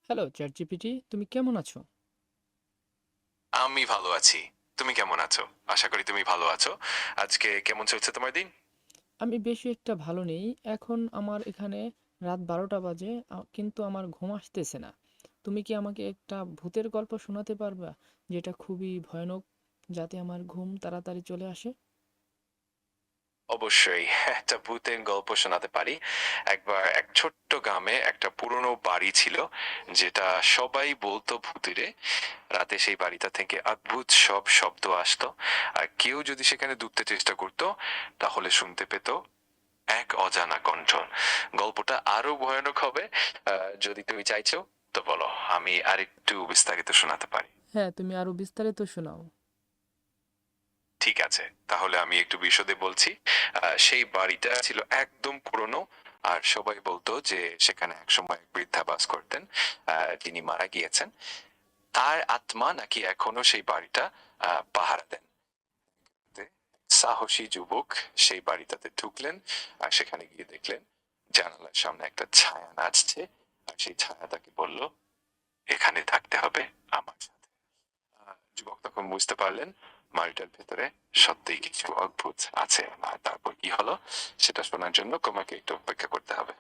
Hello ChatGPT, তুমি কেমন আছো? আমি ভালো আছি। তুমি কেমন আছো? আশা করি তুমি ভালো আছো। আজকে কেমন চলছে তোমার দিন? আমি বেশি একটা ভালো নেই। এখন আমার এখানে রাত 12টা বাজে, কিন্তু আমার ঘুম আসতেছে না। তুমি কি আমাকে একটা ভূতের গল্প শোনাতে পারবা, যেটা খুবই ভয়ানক, যাতে আমার ঘুম তাড়াতাড়ি চলে আসে? অবশ্যই একটা ভূতের গল্প শোনাতে পারি। একবার এক ছোট্ট গ্রামে একটা পুরনো বাড়ি ছিল, যেটা সবাই বলতো ভূতুড়ে। রাতে সেই বাড়িটা থেকে অদ্ভুত সব শব্দ আসতো, আর কেউ যদি সেখানে ঢুকতে চেষ্টা করতো তাহলে শুনতে পেত এক অজানা কণ্ঠ। গল্পটা আরো ভয়ানক হবে। যদি তুমি চাইছো তো বলো, আমি আরেকটু বিস্তারিত শোনাতে পারি। হ্যাঁ, তুমি আরো বিস্তারিত শোনাও। ঠিক আছে, তাহলে আমি একটু বিশদে বলছি। সেই বাড়িটা ছিল একদম পুরনো, আর সবাই বলতো যে সেখানে একসময় এক বৃদ্ধা বাস করতেন। যিনি মারা গিয়েছেন, তার আত্মা নাকি এখনো সেই বাড়িটা পাহারা দেন। সাহসী যুবক সেই বাড়িটাতে ঢুকলেন, আর সেখানে গিয়ে দেখলেন জানালার সামনে একটা ছায়া নাচছে। আর সেই ছায়া তাকে বলল, এখানে থাকতে হবে আমার সাথে। যুবক তখন বুঝতে পারলেন বাড়িটার ভেতরে সত্যিই কিছু অদ্ভুত আছে। আর তারপর কি হলো সেটা শোনার জন্য তোমাকে একটু অপেক্ষা করতে হবে।